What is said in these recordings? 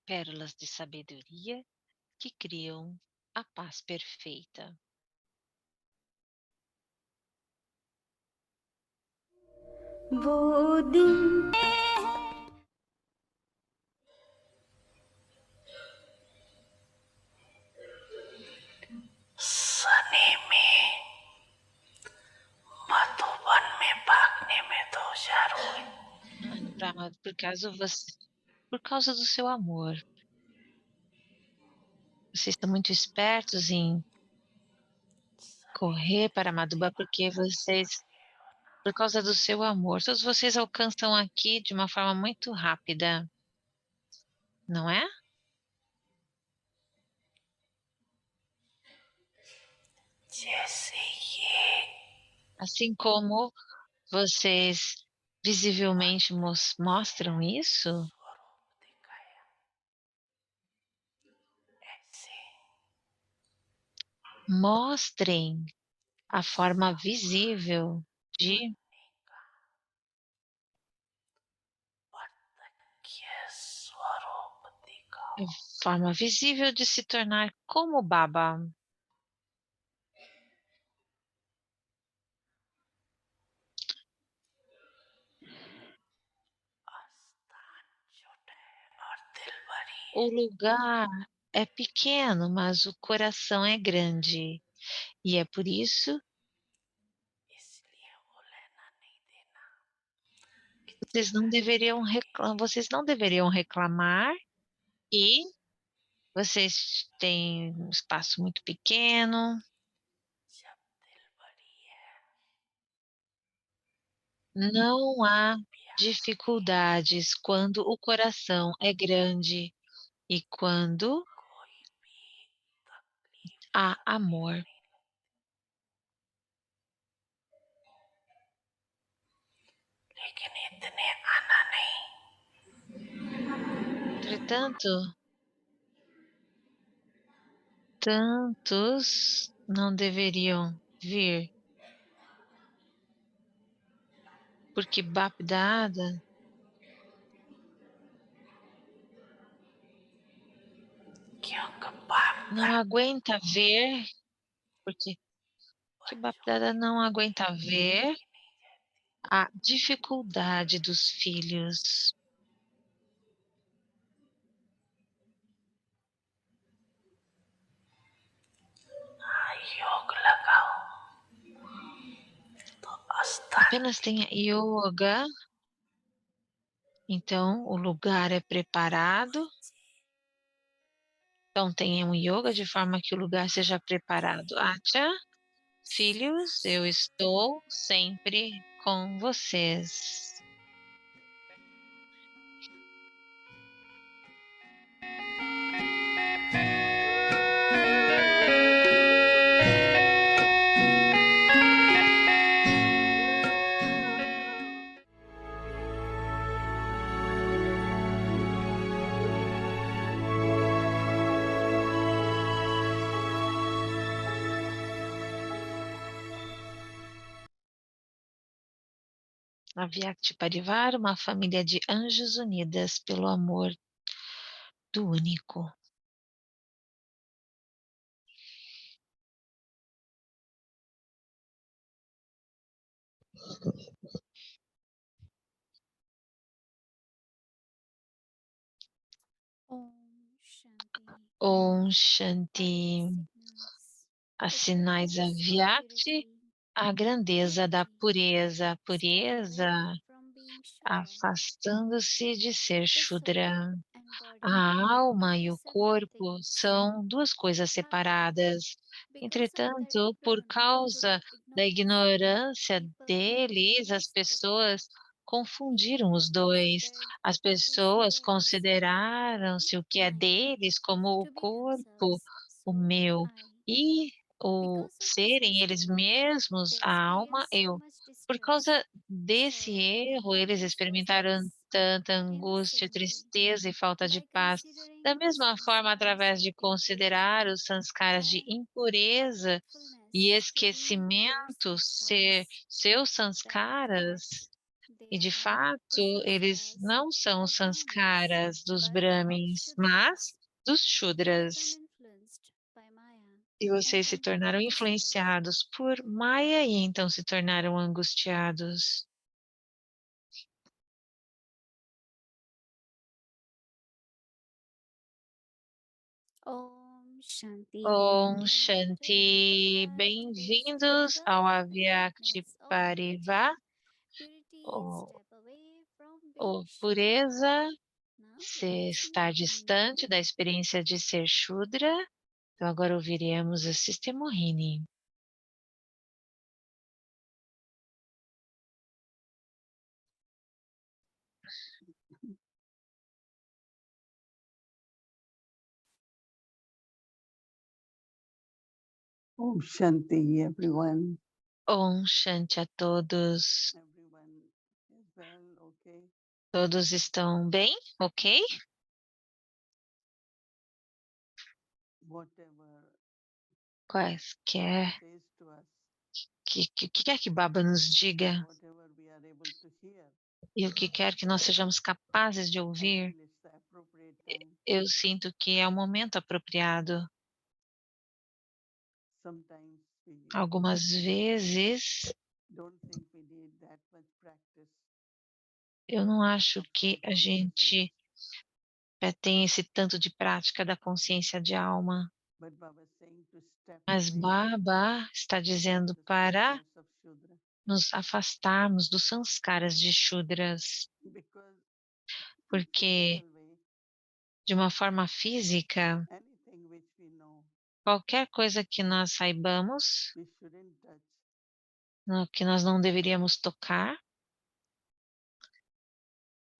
pérolas de sabedoria que criam a paz perfeita. वो दिन सनी में मधुबन में भागने में 2000 हुए। Por causa do seu amor. Vocês estão muito espertos em correr para Maduba porque por causa do seu amor, todos vocês alcançam aqui de uma forma muito rápida, não é? जैसे ये Assim como vocês visivelmente mostram isso, स्वरूप दिखाया, ऐसे mostrem a forma visível de ये स्वरूप दिखाओ। se tornar como Baba. आस्थान छोटा है और दिल बड़ी है, O lugar é pequeno, mas o coração é grande. E é por isso इसलिए वो लेना नहीं देना कि vocês não deveriam reclamar e vocês têm um espaço muito pequeno. जब दिल बड़ी है Não há प्यार dificuldades quando o coração é grande e quando कोई भी तकलीफ há तकलीफ amor. नहीं, लेकिन इतने आना नहीं। Entretanto, tantos não deveriam vir, porque Bapdada क्योंकि बाप não aguenta ver, porque que Bapdada não aguenta ver a dificuldade dos filhos. योग लगाओ तो स्थान Apenas tenha yoga, então o lugar é preparado. Então tenha um yoga de forma que o lugar seja preparado. Acha, filhos, eu estou sempre com vocês. Avyakti Parivar, uma família de anjos unidas pelo amor do único. Om Shanti. Om Shanti. Signals As the sinais purest Avyakti, purity, a grandeza da purity, pureza, staying pureza, away from being Shudra. afastando-se de ser The soul Shudra. and body A are alma e two o separate corpo things. são duas coisas However, separadas. because of their Entretanto, por causa da ignorância people deles, as confused the two. pessoas confundiram People os dois. considered As the pessoas soul as consideraram-se o que é mine, deles como o to be corpo, themselves o soul meu, I. e o Because of this serem eles mistake, mesmos they a alma, experienced so eu. much Por distress. causa desse So, erro, what eles was experimentaram useless? tanta In the angústia, same way, tristeza e falta de by paz. Da considering the mesma forma, sanskaras através of de considerar impurity os sanskaras de and impureza e forgetfulness to be their esquecimento ser sanskaras, seus therefore, sanskaras, E de they fato, possess eles us não são of os Brahmins, sanskaras dos but of Brahmins, mas Shudras. dos You become Shudras. influenced by Maya E and vocês se enter tornaram distress. influenciados por Maya e então se tornaram angustiados. Om Shanti. Om Welcome to Shanti, today's bem-vindos practical ao Avyakti awareness of Pariva, purity. Purity is ou, step away from being ou Shudra. pureza, Now se let's estar begin. distante da experiência de ser Shudra. Então agora ouviremos a Sister Mohini. Om Shanti, everyone. Om Shanti a todos. Everyone is well, okay? Todos estão bem? Ok? Whatever Quaisquer, says to us, que quer que Baba nos diga whatever we are able to hear, e o que quer que nós sejamos capazes de I ouvir, feel it's the appropriate time. eu sinto que é o momento apropriado. Sometimes we Algumas vezes, don't think we need that much practice eu não acho of que soul a consciousness, gente tem esse tanto de prática da consciência de alma, but Baba is saying to step mas away Baba está from dizendo the para sanskars of Shudra, nos afastarmos dos sanskaras de Shudras, because in porque physical way, de uma forma física, anything which we know, qualquer coisa que nós saibamos, we shouldn't touch. que nós não deveríamos tocar,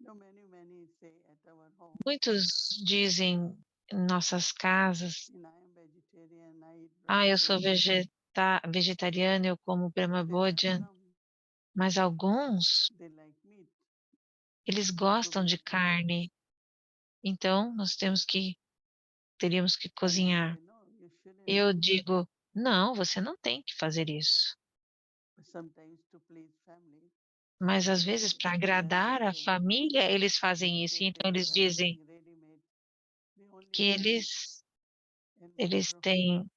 No, many say at our home, muitos dizem em nossas casas, and I am vegetarian, I eat eu sou Brahma vegetariano, eu como Brahma There are Bhojan, some, mas alguns, they like meat. eles So gostam we de have to cook. carne, então nós teríamos que And I cozinhar. say, no, you shouldn't. Eu digo, não, você não tem que fazer isso. But sometimes to please family, Mas às they vezes, say, para then they agradar a say, família, eles fazem isso. Então vegetarian, eles but dizem everything ready made. We only que boil it in eles micro. têm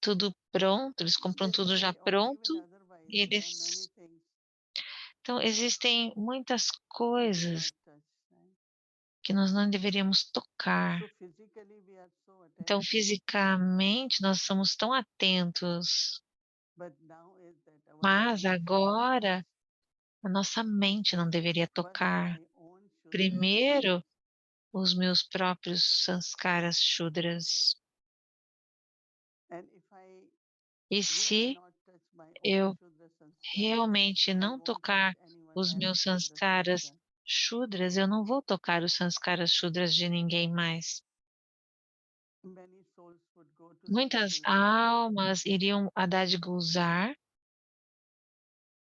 tudo pronto, eles compram This tudo já way, or pronto. even otherwise, E there are many eles... things Então existem muitas we do coisas not touch. Right? que nós não deveríamos tocar. So physically, we are so Então, attentive. fisicamente, nós somos tão atentos, But now is that our mas mind shouldn't touch. agora a nossa mente não deveria First, tocar. my own Shudra sanskars. Primeiro, os meus próprios sanskaras shudras. And if I E really se not touch my own eu Shudra sanskar, realmente I não won't touch tocar anyone os else meus Shudra sanskaras sanskar. shudras, eu não vou tocar os sanskaras shudras de ninguém mais. Many souls would go to Dadi Muitas Gulzar almas iriam a Dadi Gulzar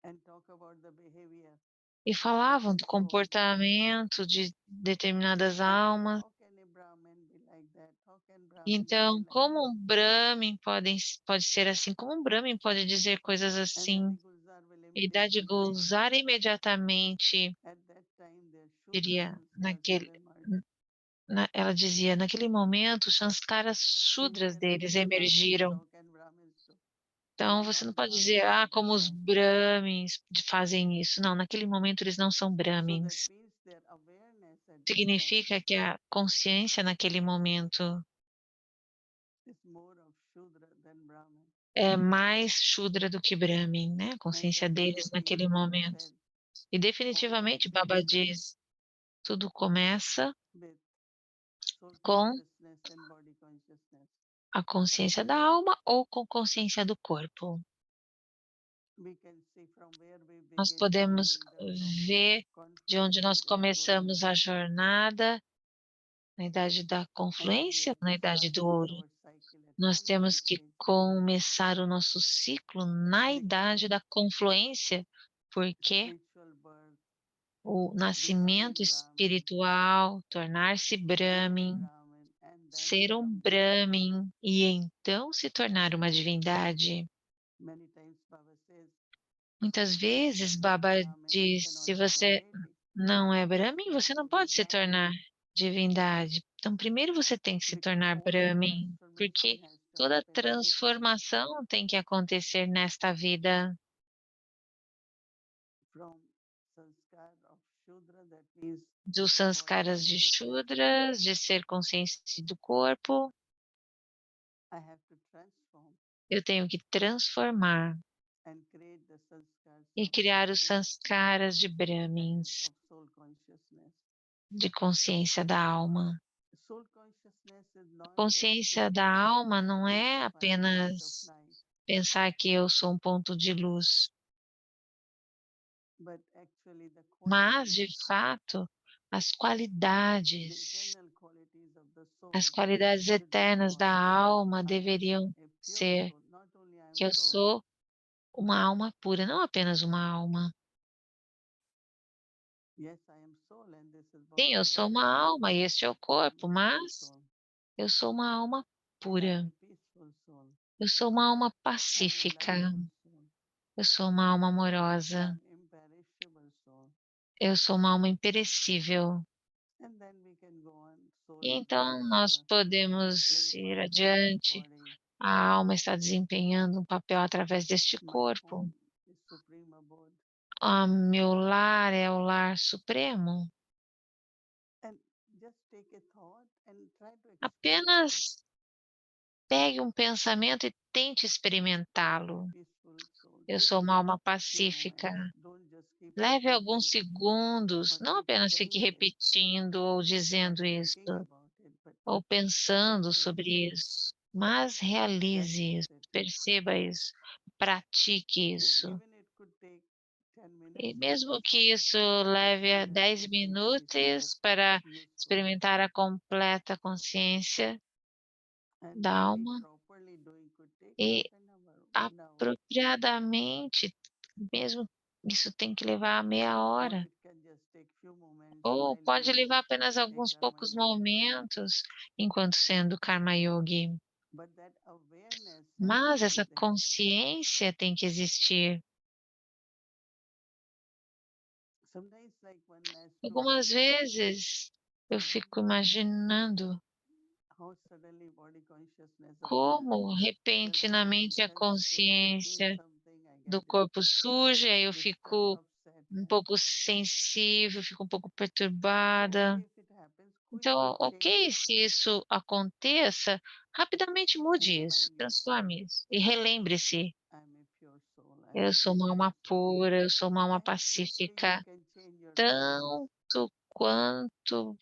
and talk about the behavior e of falavam certain do souls. comportamento de determinadas And say, almas. how can a Brahmin be like that? How can Brahmin say Então, like como that? um Brahmin pode ser assim? Como um Brahmin pode dizer coisas And Dadi assim? Gulzar will E Dadi immediately say, Gulzar imediatamente at that time their Shudra diria, sanskars have emerged. ela dizia, naquele momento, os sanskaras So you shudras cannot deles say Brahmins, emergiram. how can Brahmins do? They Então, are você not não pode Brahmins dizer, at that como os time. Brahmins fazem isso. Não, naquele momento eles não são So that Brahmins. means their awareness at that time Significa que a consciência naquele momento is more of Shudra than Brahmin. é mais Shudra do que Brahmin, né? A And consciência deles definitely naquele Baba momento. said, E all definitivamente things Baba begin diz, tudo começa with soul com consciousness and body consciousness. a consciência da alma ou com consciência do corpo. We can see from where we Nós begin podemos journey, from ver de confluence onde to nós great começamos golden a age. jornada, na idade da And then we confluência, have na to idade start do with ouro. our cycle at Nós temos confluence que stage. começar o nosso ciclo na Because idade da confluência, porque spiritual birth, o nascimento becoming Brahmin, espiritual, tornar-se being a Brahmin, Brahmin, and then ser um become divine. Brahmin e então se tornar uma divindade. Many times Baba says, Muitas vezes But Baba Brahmin diz: cannot "Se become você deity. não é Brahmin, First você não to be pode se Brahmin, tornar divindade. Então, primeiro você tem que se because tornar all the Brahmin, transformation porque has to toda happen in this life. transformação tem que acontecer nesta vida, From sanskar of Shudra, that means dos body sanskaras de consciousness, Shudras, de ser consciente do corpo, I have to transform eu tenho que transformar and create the sanskars e of criar os Brahmin, sanskaras de that is Brahmins, of soul consciousness. de consciência da alma. Soul consciousness is A not just consciência to da alma não é identify the point of apenas light, pensar que eu sou um ponto de luz, but actually the mas, qualities, de fato, as the qualidades, eternal qualities of the as soul qualidades should be eternas da embodied. alma I am deveriam a pure ser soul. Not only I am que eu soul, sou uma alma pura, não apenas uma alma. yes, I am soul and this is Sim, eu body, sou but uma alma e este é o I am corpo, a pure mas soul eu sou uma alma and I am pura. a peaceful soul. Eu sou uma alma I am a pacífica. lovable soul. Eu sou uma alma I amorosa. am imperishable soul. Eu sou uma alma imperecível. And then we can go on. Soul E então is nós podemos playing ir function in this adiante. body. A alma está desempenhando um papel através deste My corpo. home is supreme abode. Meu lar é o lar supremo. And just take a thought and try to experience it. Apenas pegue um pensamento e tente I am a experimentá-lo. peaceful soul. Eu Take sou uma alma few pacífica. moments. Don't just keep Leve alguns repeating segundos, or não keep apenas fique saying it repetindo ou or dizendo isso, thinking about it, but ou pensando realize it. sobre isso, mas realize Practice isso, it. perceba isso, pratique And isso. even it could take 10 E minutes to mesmo just que isso leve a experience 10 this, you will be so much minutos para useful. experimentar a completa consciência And da really alma properly doing could take e half an hour, 1 hour, apropriadamente, mesmo isso tem que levar meia or hora, it can just take few moments ou while pode doing levar apenas a alguns karma poucos yoga. momentos enquanto sendo karma yogi. But that awareness has to Mas be essa there. consciência tem que existir. Sometimes like one has to Algumas vezes eu fico imaginando how suddenly body consciousness appears. como When I am in repentinamente a tense state, I feel consciência something, I do get corpo surge, aí eu disturbed, fico upset. um And pouco sensível, fico um pouco okay, perturbada. if it happens, quickly Então, change ok, it. se isso aconteça, rapidamente mude isso, Remind yourself, transforme isso. E relembre-se, I'm a pure soul, I'm eu a sou uma peaceful alma soul. pura, eu sou uma alma And quickly you pacífica, can change your feelings tanto quanto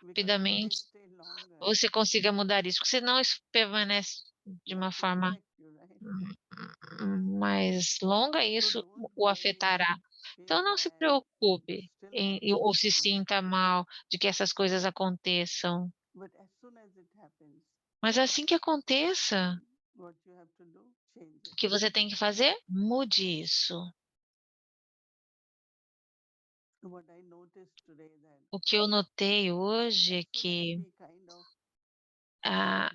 because if they rapidamente stay longer, você consiga mudar isso, porque senão isso permanece de that uma could forma affect you, right? mais longa, e So isso don't o really afetará. feel Então não se bad, preocupe still ou se continue. sinta mal de que essas coisas aconteçam. But as soon as it happens, Mas assim que aconteça, what you have to do, change o it. que você tem que fazer? Mude isso. What I noticed today that O que eu notei as hoje é soon as que we kind of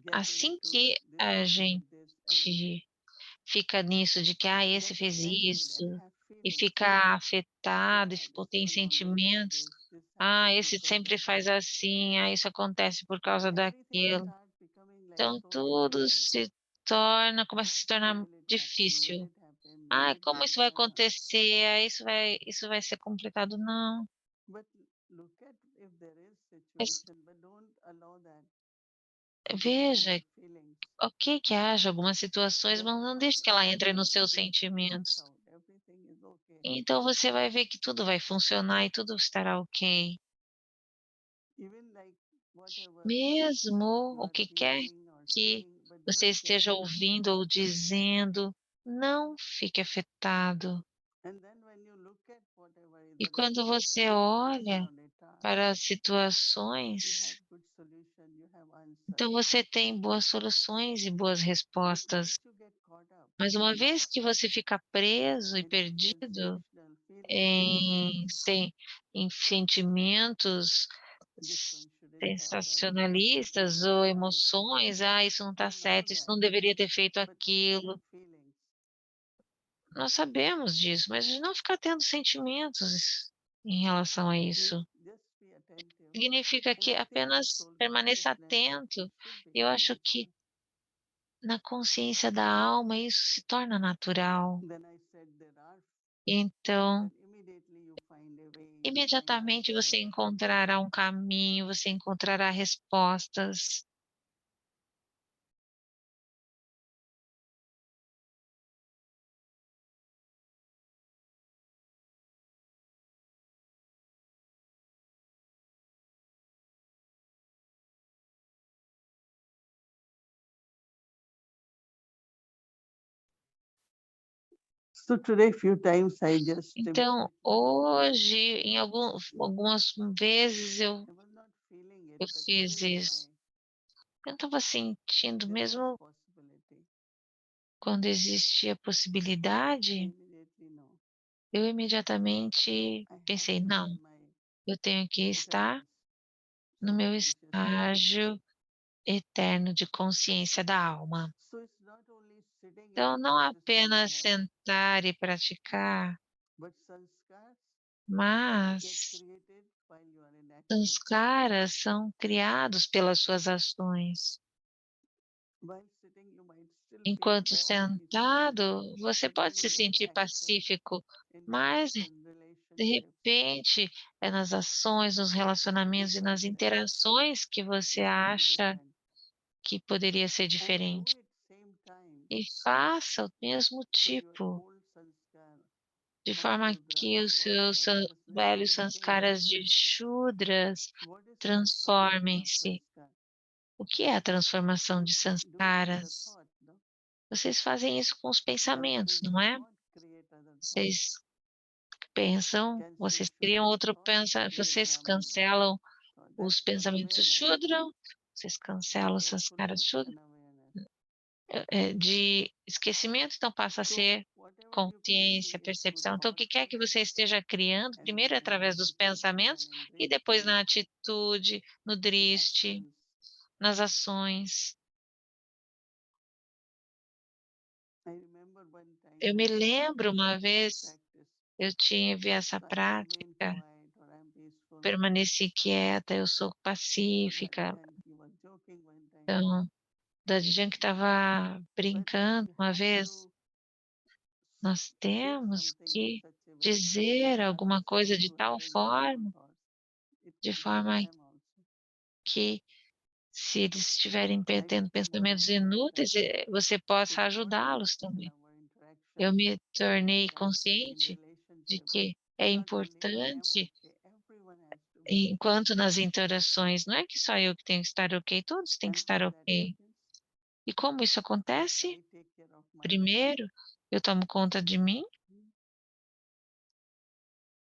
get assim into que this a one did this and gente fica nisso de que esse get fez affected isso, and have e feelings, fica afetado, e yeah, this tem one always do sentimentos. this happened Esse because sempre of faz that. assim, isso acontece por causa Everything daquilo. start becoming like Então so tudo difficult. começa a se tornar Will it happen? Will difícil. it happen? Will it Como get isso vai done? acontecer? Isso vai ser complicado? Não. But look at if there is Mas situation, but don't allow that to get in veja, your feelings. ok que haja algumas situações, Then mas you não deixe find que ela entre nos seus everything works sentimentos. out. Everything is okay. Então você vai ver que tudo vai funcionar e tudo estará ok. Even like whatever Mesmo you o are que quer feeling or que saying, but você don't get esteja affected. ouvindo ou dizendo, não fique afetado. And then when you look at whatever, E either it's quando você situation olha or a task, para as you have situações, good solution, you have então answers. você tem boas soluções e boas But once respostas. you get caught up Mas uma vez que você fica preso e in your perdido sensational feelings, em, em sentimentos this one shouldn't have done this, this is sensacionalistas not ou right. emoções, isso não está You know certo, isso that, não deveria ter feito but you have aquilo. feelings. nós sabemos disso, mas de não ficar tendo sentimentos em relação a Means isso. just be attentive. Significa And que I think in apenas soul permaneça consciousness, atento. it should Eu become acho que natural. na consciência da alma isso se torna natural. Then I said there are, Então, then immediately you find a way, you find imediatamente você answers. encontrará um caminho, você encontrará respostas. So today, few times I just, Então, hoje, em algumas vezes I was not feeling it, eu but fiz still when isso. Eu estava sentindo, there was mesmo possibility, quando existia a I possibilidade, immediately know eu imediatamente I have pensei: to be não, in my eu tenho que estar eternal no soul meu consciousness. estágio eterno de consciência da alma. So it's not only sitting and Então, não practicing apenas here, sentar e praticar, but sanskars get mas created while you are in action. sanskaras são criados pelas suas ações. While sitting, you might still feel Enquanto more peaceful, sentado, você but pode when se you are in sentir action, pacífico, mas interaction, de relationships, repente é nas ações, nos relacionamentos you e nas find that interações que você it should be acha different. que poderia ser And do diferente. it same time. E faça o mesmo So your tipo, old sanskar de of forma Shudra que or os seus Varna just velhos naturally change. sanskaras de Shudras What is transformation of transformem-se. sanskar? O que é a transformação You de do it with the sanskaras? thought, no? Vocês fazem isso com os pensamentos, Somebody não é? cannot create other thought. Vocês pensam, Cancel vocês criam Shudra outro thought, pensamento, create vocês Brahman cancelam thought. os That's your pensamentos awareness, Shudra, vocês cancelam os sanskaras forgetfulness Shudra, and awareness. de esquecimento, então passa a So ser whatever you're consciência, creating is through percepção. Então, o thought, que quer que você esteja criando, and then primeiro é in através dos attitude, then pensamentos in e depois drishti, na atitude, no in driste, actions. nas ações. I remember one time Eu I me was lembro uma doing this vez, practice. eu tive essa So I remain prática, quiet or I'm peaceful. permaneci quieta, eu sou So pacífica. Janki was joking one time. Então, da Dijan que estava But brincando you uma have vez, to nós say temos something in que such a way dizer not alguma to coisa fall de to tal unreasonable forma, thoughts. It de can help forma them also. que, se eles estiverem I tendo became one pensamentos of those inúteis, practices. você So possa it's not ajudá-los only in também. our Eu interaction, me in tornei interaction, in consciente de relationships. que é It's not only I am importante, okay. Everyone has to be okay. enquanto nas interações, não é que só eu que tenho que estar ok, todos têm And que estar how that ok. happens? E como isso First, acontece? I take care of myself. Primeiro, eu tomo conta de mim,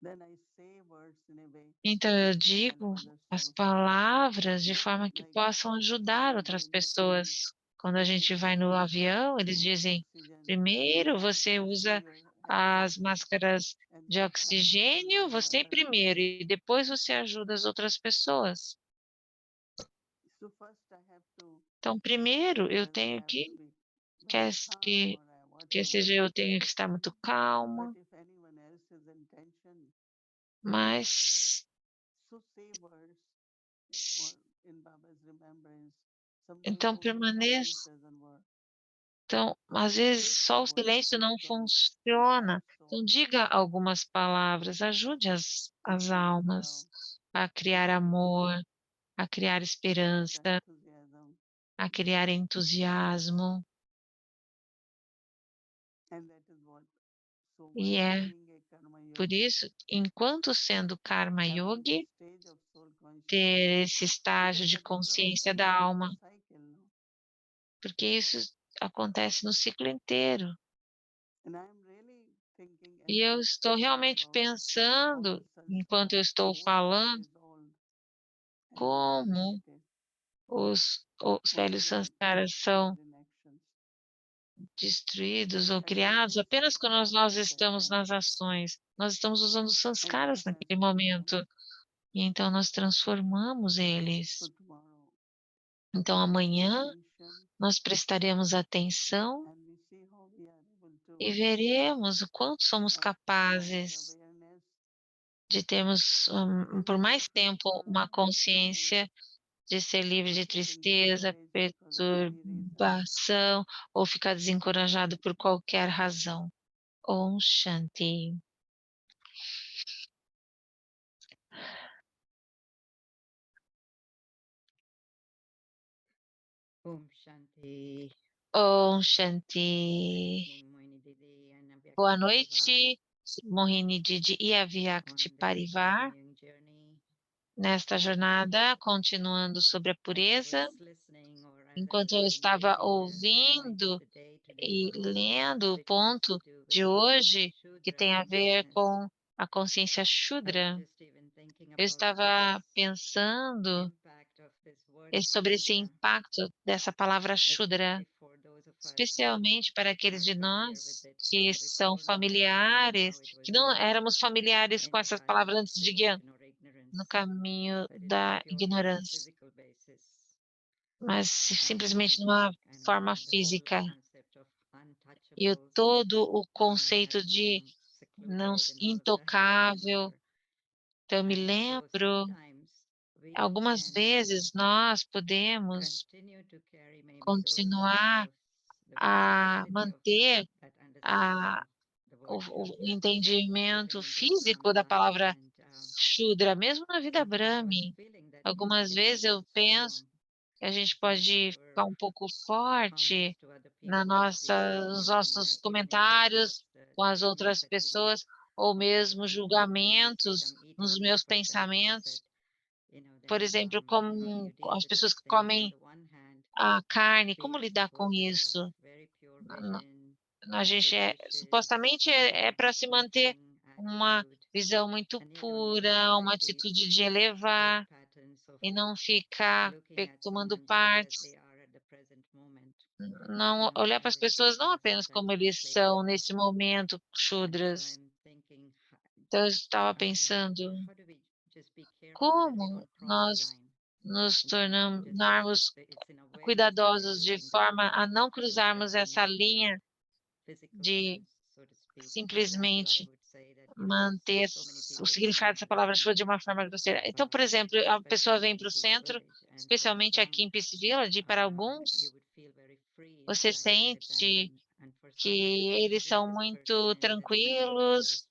Then I say words in a way então eu that can help digo others as also. palavras de Just forma que like possam ajudar when you're outras in the plane, pessoas. Quando a you take gente vai no first avião, eles to dizem, oxygen primeiro mask você after usa your helmet, as máscaras and de then thanks to oxigênio, your você mother primeiro, tongue. e depois você ajuda as outras pessoas. So first I have to, Então, primeiro eu whether I tenho have to que, be quer, very calm que, or quer whatever. seja, eu tenho que estar muito But calma, if anyone else's intention, mas so say words or in Baba's remembrance. Sometimes então only silence permaneça. doesn't work. Então, às vezes Say só few o words, silêncio não speak them funciona. as Então, soul. diga algumas palavras, ajude To as create love, almas a to criar create amor, hope, a criar to create esperança, enthusiasm. a criar entusiasmo. And that is what. So E while é being a karma por yogi, isso, enquanto sendo karma having this yogi, stage of soul consciousness, ter esse estágio because de that is the consciência da entire alma, cycle, no? porque isso acontece no ciclo inteiro. And I'm really thinking as E eu I estou talk realmente about how the pensando, enquanto eu sanskars, estou old ones falando, dissolved and get como created os while velhos when sanskaras we são are in actions. destruídos ou And those criados are apenas quando nós sanskars that estamos time. nas ações. Nós estamos usando And we sanskaras naquele transform them. momento. E então nós transformamos So eles. tomorrow Então we pay amanhã attention nós prestaremos atenção and we see how we are able to e veremos o quanto somos wider capazes awareness. de termos, por Many of mais us tempo, uma are suffering consciência de ser livre or de getting tristeza, discouraged because of any reason. perturbação ou ficar desencorajado por qualquer razão. Om Shanti. Om Shanti. Om Good Shanti. evening, Moini Didi and Avyakti Boa Parivar noite, Mohini Didi e Avyakti on this Parivar. continuing journey. Nesta jornada, continuando sobre a As I pureza, was listening or as I enquanto was eu estava meditating, the point of ouvindo the day e today, lendo o which has to ponto do with de hoje, que Shudra tem a ver consciousness, com a consciência I was Shudra, just even thinking eu about estava this pensando impact of this word sobre esse Shudra, impacto dessa palavra Shudra, especially for those of us who especialmente para aqueles are de familiar with nós it que from são before Navigyan and familiares, how it was que não used éramos familiares com in essas path palavras of antes de Gyan, devotion or ignorance, no caminho but in a da purely ignorância, physical basis. mas simplesmente numa And forma the whole física. concept of E untouchables and todo o conceito de having não secluded and all of that, I intocável. remember. Então, eu me And so lembro, sometimes we algumas can vezes nós podemos continue to carry maybe those continuar the a physicality of manter that a, understanding, the o, word o Shudra, entendimento even in this físico da Brahma life. palavra And Shudra, mesmo na vida sometimes I was Brahmi. feeling that we Algumas can be a vezes bit eu penso strong que a gente in pode our ficar um pouco comments forte to other people if we see nos here and nossos ignoring comentários just com the as statements outras that we make pessoas, ou of other mesmo people, and we see julgamentos them eating nos meus food, for example, and said, pensamentos. Por then exemplo, how do como you deal as with pessoas these que things? On comem the one hand, a carne, we como are lidar com supposed to have isso? very pure N- vision, A gente good wishes, supostamente and para se manter uplifting uma attitude, visão muito and yet on the other pura, uma side, these atitude de thought elevar patterns of e não ficar looking at tomando someone just as parte, they are at the present moment, não olhar para as as if they pessoas não are apenas sometimes como eles são unplayful. nesse momento, And so Shudras. I'm thinking, Então eu estava pensando how do we just be careful that we como don't cross the nós line nos and just tornarmos it's in awareness that we're cuidadosos de using that forma a não so that cruzarmos in essa linha physical de terms, so to speak. For example, I simplesmente would say that manter so many o people come significado dessa palavra and chuva de uma forma grosseira. Então, por exemplo, a pessoa especially vem in para o Peace centro, Village, and for especialmente some aqui em Peace Village, e para you alguns, would feel very free você interacting with sente them, and for some you would que think, eles who is são this muito person? Is this friend? tranquilos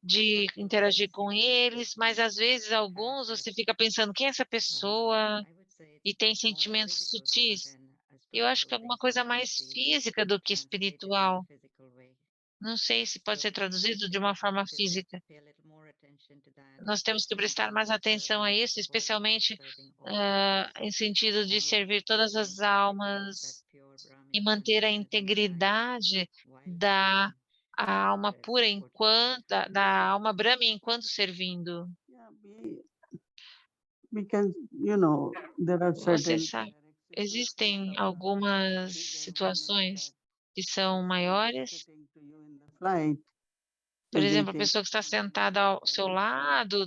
de interagir Sometimes you com can eles, mas às vezes have alguns that. você fica pensando quem é essa pessoa I would say e tem it's more a sentimentos physical thing sutis. than a Eu acho spiritual que é thing alguma coisa sometimes mais we física do que translate it in a espiritual. physical way. Não sei se pode So ser we just traduzido de uma really need forma to física. pay a little more attention to that Nós temos que in prestar terms mais of atenção serving a isso, everybody or especialmente serving all beings. em sentido de And yes, servir todas keeping as that almas pure e Brahmic manter a consciousness inside integridade while da serving, a alma as pura quote unquote. enquanto da alma Brahmi enquanto servindo. Yeah, we can, there are Você certain sabe, direct situations existem of a algumas bigger one is situações that que são someone is maiores. sitting to you in the flight, Por exemplo, a eating pessoa que está food and sentada all ao seu that. lado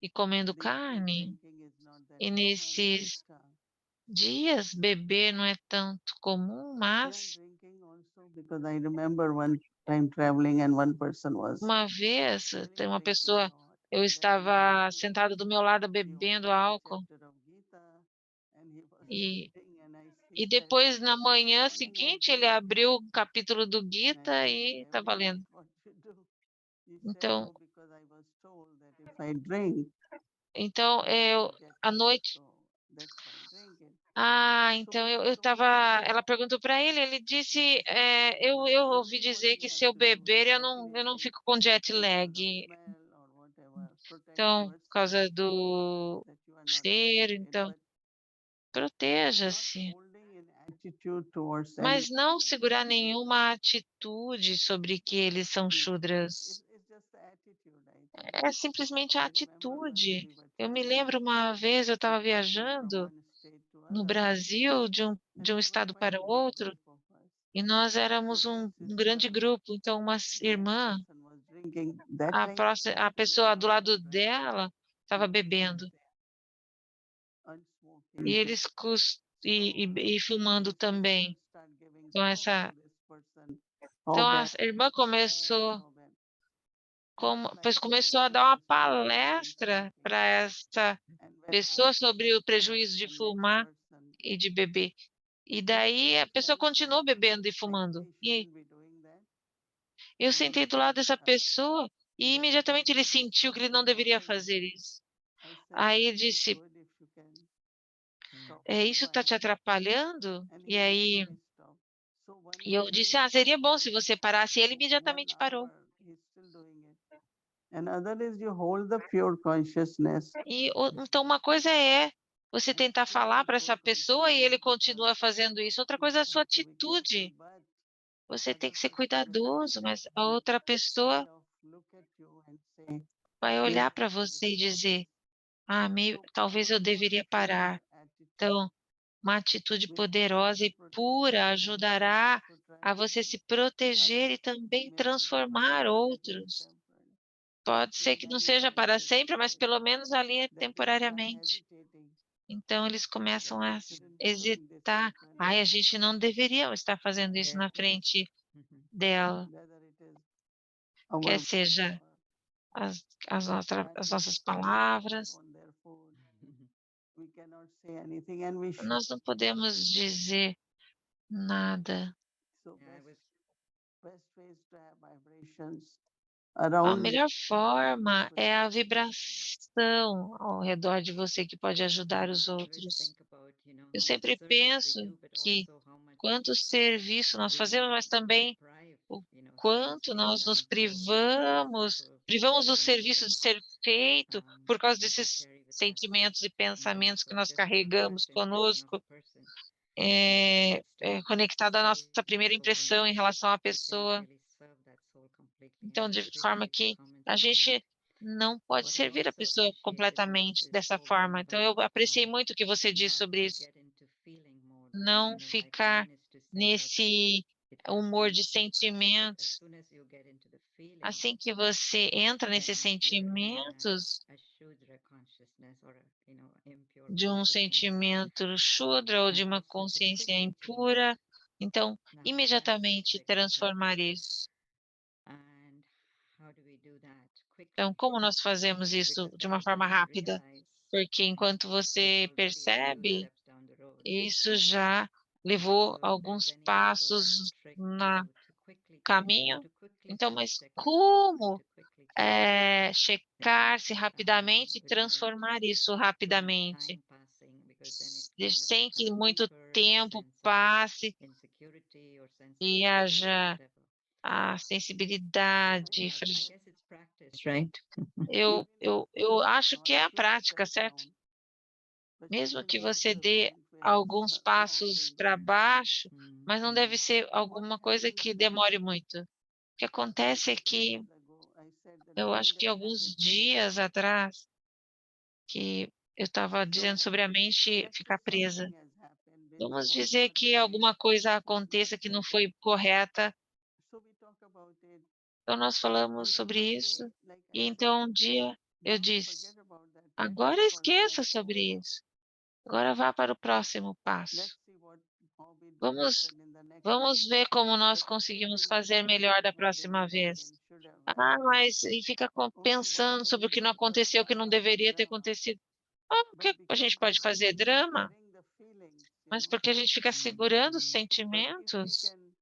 e comendo These days carne. drinking is not that E common, but nesses dias, beber não é tanto comum, yeah, mas drinking also, because I remember one time traveling and one person was uma vez tem uma drinking a pessoa, lot. eu And then in the estava morning, sentado do meu lado he bebendo opened a álcool chapter of Gita and he was e reading, and he e said, depois na in the manhã morning I seguinte ele drink. abriu o capítulo do And I Gita said, e estava every lendo. night what you do? He said, Então, no, because I was told that if I drink, então I eu forget à things. noite, So that's why I drink it. então So, eu so estava, many ela perguntou para ele, ele disse, eu ouvi doing what dizer we que se have eu to do is beber eu não definitely fico com jet because of lag. smell or whatever, protect Então, por yourself causa do that you are not cheiro, affected, então but not proteja-se, holding an attitude towards mas anyone não that segurar they are. nenhuma atitude sobre que eles são Yeah, Shudras. it's just the attitude, I think. É simplesmente a I remember once atitude. we were Eu me traveling, lembro uma vez eu estava traveling from viajando one state to no other, Brasil, and de um we were estado quite para a o big outro, group of us. e nós So éramos one um grande sister, grupo. Então, uma the next irmã, person was drinking. That time a most pessoa do restaurants lado have dela estava bebendo. and E smoking. eles So e fumando this sister também. start giving Então, smoke essa to this person. Então a bad irmã começou, how bad. pois começou a dar uma palestra para essa And when pessoa I sobre o met prejuízo de the next fumar person, e de beber. E it daí a pessoa felt continuou bebendo e like fumando. he E shouldn't be doing that. eu sentei do lado dessa pessoa e imediatamente ele sentiu que ele não deveria fazer isso. I said, Aí ele "Is it disse, good if you can stop isso está te quietly?" atrapalhando? And E he aí eventually stopped. So 1 year eu disse, he seria bom stopped, se and você parasse. E ele 1 imediatamente parou. hour he's still doing it. Another is you hold the pure consciousness. Então uma coisa é você And tentar still falar be para pure essa pessoa e ele consciousness continua because fazendo isso. Outra coisa é a you sua have to be careful. atitude. But Você tem other que ser person cuidadoso, mas a will outra pessoa kind of look at you and say, vai you olhar para have to você e stop dizer, this. So talvez eu deveria powerful parar. pure attitude Então, uma atitude will help you poderosa to e protect pura yourself and ajudará also a você se transform proteger e others. também Maybe transformar that is outros. temporary. Pode So ser que não then he seja para started sempre, mas pelo menos ali é that they start temporariamente. hesitating Então, eles that começam we a shouldn't be doing this in hesitar. front Ai, of a gente não deveria estar fazendo isso Yeah. na frente Mhm. dela. whether it is Quer our seja or as practice nossas palavras. on their food. We cannot say anything and we should. Nós não podemos dizer nada. So Yeah, I was best ways to have vibrations A around melhor you forma could é a help. vibração ao redor de você que pode ajudar yeah, os I always outros. think about, Eu how much sempre service we penso do, but que also how much quanto serviço nós fazemos, we mas também deprive, o service quanto to be nós nos done. So privamos do things serviço that de ser feito por causa that we desses carry with us, sentimentos e pensamentos que So nós just that carregamos first impression of a conosco, person, it conectado à stays nossa with the primeira soul, and impressão em relação à we cannot pessoa. really serve that soul completely. And Então, I de forma appreciate the que comments a on that. gente não pode What I servir a also pessoa appreciated completamente is dessa talking forma. Então, eu about apreciei muito o que você disse not sobre to isso. get into feeling mode. Não Like ficar Jan used to say that nesse it humor de happens, but as sentimentos. soon as you get into the feeling, Assim que você entra nesses then you're in sentimentos a Shudra consciousness or impure de um consciousness. sentimento Shudra ou de And uma also to consciência quickly change it. impura, então Now that's the imediatamente trick, right? transformar isso. And how do we do that Então, quickly? como nós fazemos isso Because de by uma the forma time you rápida? realize, Porque enquanto you're você already a few percebe, steps down the road. isso já And levou so if there's alguns any little passos trick no to quickly caminho. to quickly Então, self mas check yourself and como to quickly change it, checar-se rapidamente e without transformar isso too much rapidamente, time passing, because then it kind of sem que becomes a muito deeper tempo sense of passe insecurity or e sensitivity or haja whatever. a sensibilidade. I guess it's practice, right? Eu acho que é a Slow prática, yourself certo? down, but you Mesmo can que go to você the dê point where it's alguns a long passos range para meditation. baixo, mas não deve ser And what alguma coisa happens que is, demore muito. O que acontece é few que days ago, I said that eu bring acho que that alguns habit to the dias mind. atrás que eu estava dizendo So sobre a mente let's say ficar presa. something has happened which Vamos was dizer not que right, alguma coisa was not aconteça que não certain. foi correta. So we talk about it. Então nós falamos And then sobre one isso. day, like E I said, então um dia eu now disse: forget about that. Let's agora go for the esqueça next move. sobre isso. Agora vá para o próximo passo. Let's see how we do Vamos, better in the next vamos move. ver como nós But still conseguimos in the fazer mind melhor keep da moving, próxima would have vez. been, should have, might have been. Mas e fica Okay, what pensando can sobre we o que do? não Because aconteceu, o que não drama is deveria ter drama. acontecido. O But que a because gente we pode keep fazer? Drama? carrying the feelings, Mas porque a gente fica segurando os But if we sentimentos? can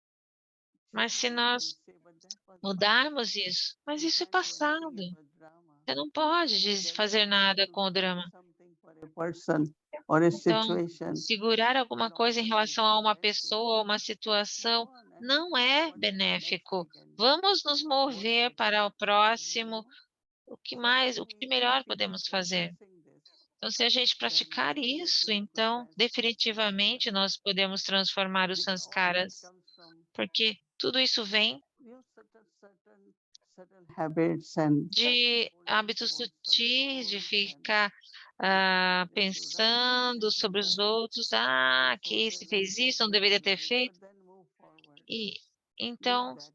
Mas change se it and nós say, but that was past, mudarmos isso, mas you isso é can't do anything, passado. it was drama. Você não pode Then fazer you have nada to com o hold drama. something for a person or a Então, situation segurar for alguma coisa em longer is relação a not uma healthy. pessoa ou uma Move situação on and não é what is the next we benéfico. can do? Vamos nos What mover better para we o can do, próximo. O que So I mais, think o que de we, melhor if we keep podemos fazer? practicing this, Então, se a gente then praticar isso, definitely we could então transform definitivamente samskaras. nós podemos transformar os Because all this sanskaras, comes from porque tudo isso vem certain habits and de holding hábitos to some sutis, de thoughts and ficar comparing to others pensando and then sobre os learn outros. for que the se fez later isso, não deveria ter development, feito. but then move forward. E Leave então, that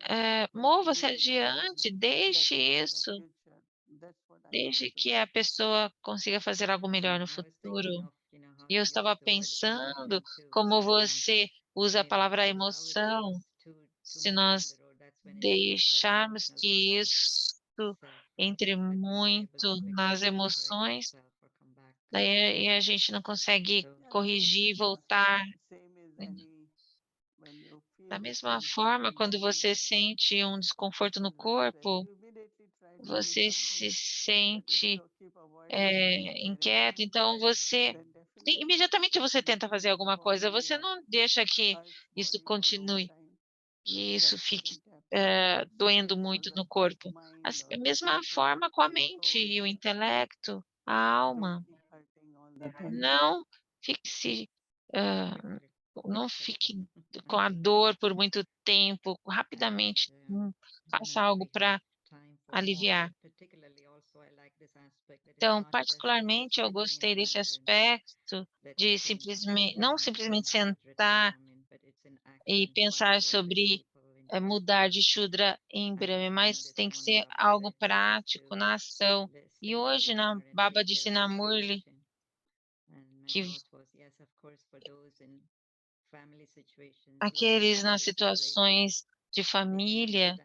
and mova-se leave it there. adiante, deixe Better for the isso, future. That's what I want desde to. que a pessoa consiga fazer algo melhor no I was thinking futuro. of, how E eu you use estava the word pensando emotion too. como And você usa a maybe palavra this is how it emoção. goes se nós deixarmos que isso entre muito nas emoções, daí a gente não consegue corrigir, voltar. Da mesma forma, quando você sente um desconforto no corpo, você se sente inquieto, então imediatamente você tenta fazer alguma coisa, você não deixa que isso continue, que isso fique doendo muito no corpo. A mesma forma com a mente e o intelecto, a alma. Não fique não fique com a dor por muito tempo, rapidamente faça algo para aliviar. Então, particularmente, eu gostei desse aspecto de não simplesmente sentar e pensar sobre mudar de Shudra em Brahma, mas tem que ser algo prático, na ação. E hoje, na Baba disse na Murli, que aqueles nas situações de família,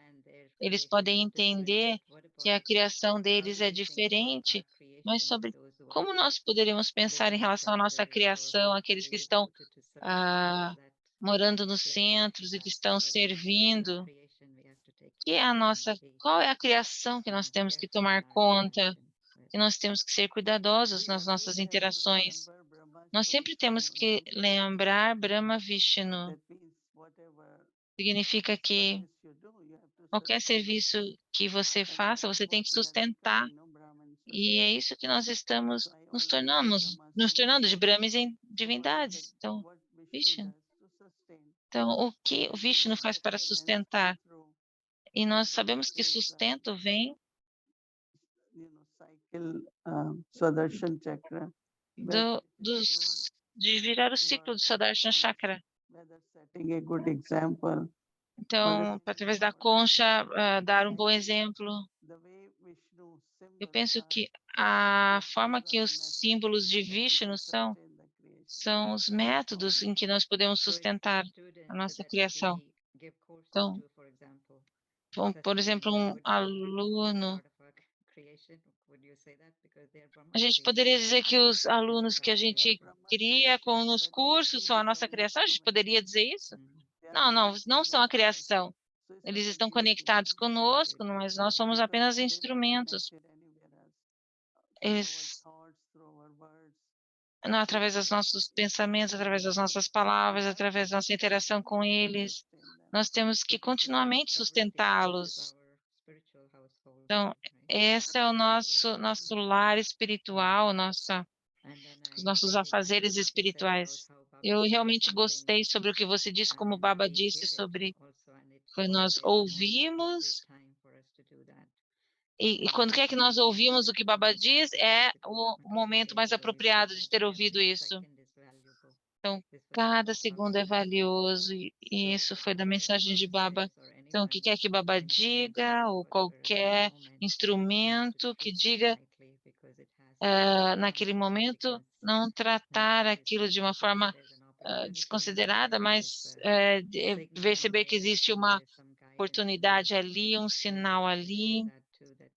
eles podem entender que a criação deles é diferente, mas sobre como nós poderíamos pensar em relação à nossa criação, aqueles que estão morando nos centros e que estão servindo, qual é a criação que nós temos que tomar conta, que nós temos que ser cuidadosos nas nossas interações. Nós sempre temos que lembrar Brahma Vishnu. Significa que qualquer serviço que você faça, você tem que sustentar. E é isso que nós estamos nos tornando de Brahmas em divindades. Então, Vishnu. Então, o que o Vishnu faz para sustentar? E nós sabemos que sustento vem de virar o ciclo do Sudarshan Chakra. Então, através da concha, dar um bom exemplo. Eu penso que a forma que os símbolos de Vishnu são os métodos em que nós podemos sustentar a nossa criação. Então, por exemplo, um aluno, a gente poderia dizer que os alunos que a gente cria nos cursos são a nossa criação? A gente poderia dizer isso? Não são a criação. Eles estão conectados conosco, mas nós somos apenas instrumentos. Eles, através dos nossos pensamentos, através das nossas palavras, através da nossa interação com eles, nós temos que continuamente sustentá-los. Então, esse é o nosso lar espiritual, os nossos afazeres espirituais. Eu realmente gostei sobre o que você disse, como o Baba disse, sobre que nós ouvimos, e quando quer que nós ouvimos o que Baba diz, é o momento mais apropriado de ter ouvido isso. Então, cada segundo é valioso, e isso foi da mensagem de Baba. Então, o que quer que Baba diga, ou qualquer instrumento que diga, naquele momento, não tratar aquilo de uma forma desconsiderada, mas perceber que existe uma oportunidade ali, um sinal ali.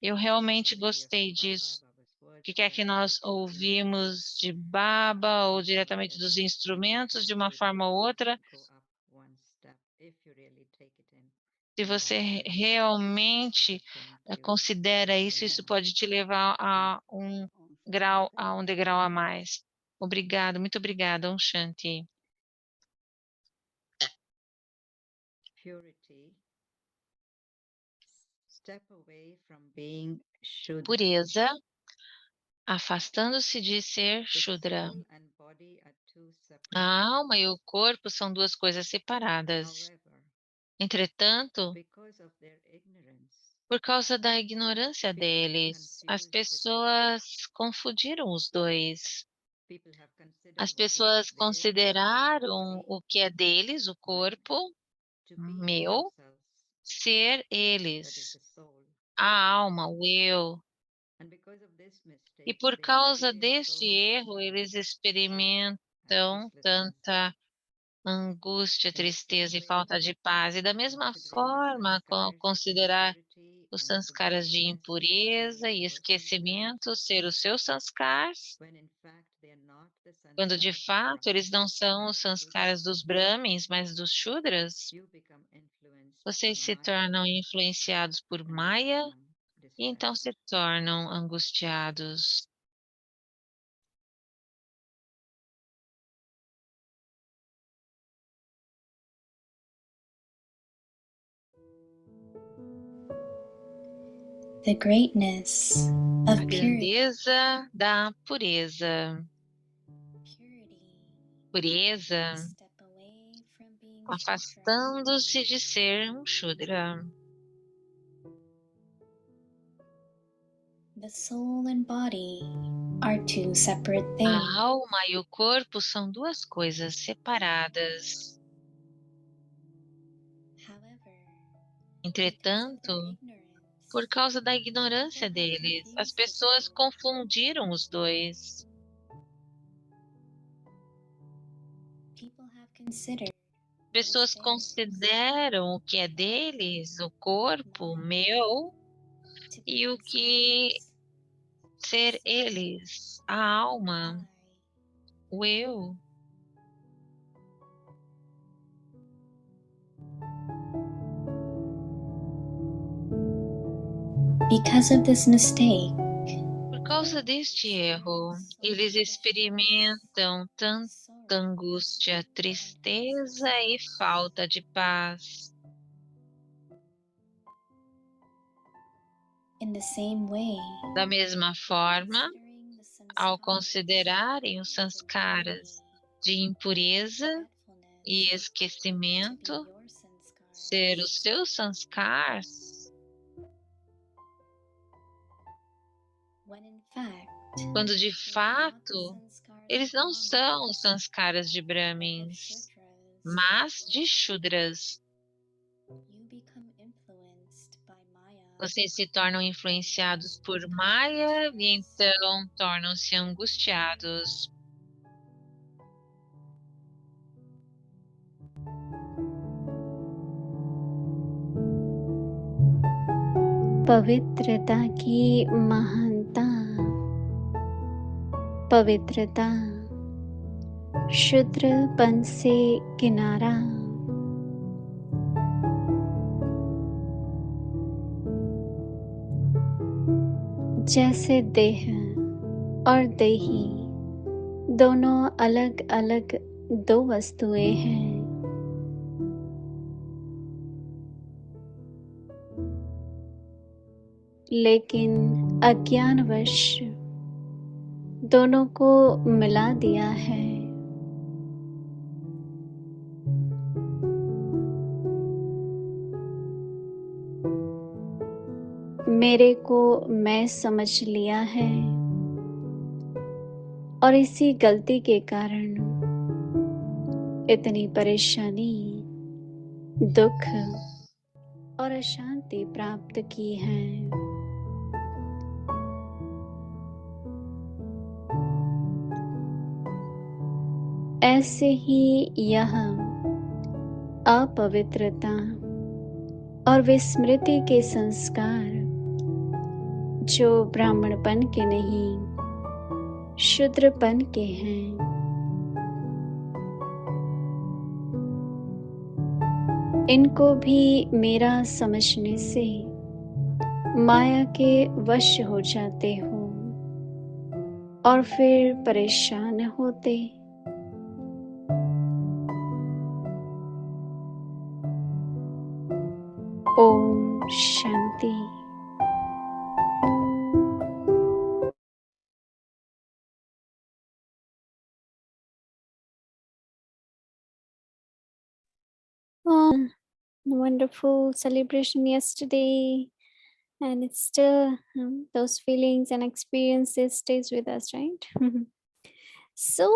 Eu realmente gostei disso. O que quer que nós ouvimos de Baba ou diretamente dos instrumentos, de uma forma ou outra, se você realmente considera isso, isso pode te levar a um degrau a mais. Obrigado, muito obrigada, Shanti. Pureza, afastando-se de ser Shudra. A alma e o corpo são duas coisas separadas. Entretanto, por causa da ignorância deles, as pessoas confundiram os dois. As pessoas consideraram o que é deles, o corpo, meu, ser eles, a alma, o eu. E por causa deste erro, eles experimentam tanta angústia, Yes, tristeza e like falta de paz. E da mesma considering the forma, sanskars as considerar impurity os and sanskaras de forgetfulness to be impureza e your sanskars, esquecimento ser os seus sanskars, when in fact they are not the quando de sanskars of fato eles não Brahmins, são but os of the sanskaras dos Shudras. Brahmins, mas dos Shudras, You become influenced by vocês se Maya tornam influenciados por and thus Maya become e então se distressed. tornam angustiados. The greatness A of purity. grandeza da pureza. Pureza, Step away from being Shudra. afastando-se de ser um Shudra. The soul and body are two separate A things. alma e o corpo são duas coisas separadas. However, Entretanto, por causa da ignorância deles, as pessoas confundiram os dois. people have considered Pessoas consideram o que é deles, o corpo, meu, to e o be que themselves, ser eles, a alma, I. o eu. Because of this mistake, Por causa deste erro, eles experimentam tanta angústia, tristeza e falta de paz. in the same way, Da mesma forma, considering the ao sanskaras considerarem os sanskaras de impureza e esquecimento to be your sanskars, ser os seus sanskars, when in fact, quando de they are not the fato sanskars eles of não são Brahmanas, os sanskaras de but of Brahmins, Shudras, mas de Shudras. you become influenced by Maya. Vocês se tornam influenciados por Maya e então tornam-se angustiados. पवित्रता की महानता पवित्रता शूद्रपन से किनारा जैसे देह और देही दोनों अलग अलग दो वस्तुएं हैं लेकिन अज्ञानवश दोनों को मिला दिया है मेरे को मैं समझ लिया है और इसी गलती के कारण इतनी परेशानी दुख और अशांति प्राप्त की है ऐसे ही यह अपवित्रता और विस्मृति के संस्कार जो ब्राह्मणपन के नहीं शूद्रपन के हैं इनको भी मेरा समझने से माया के वश हो जाते हो और फिर परेशान होते ओम Shanti wonderful celebration yesterday and it's still those feelings and experiences stays with us, right? So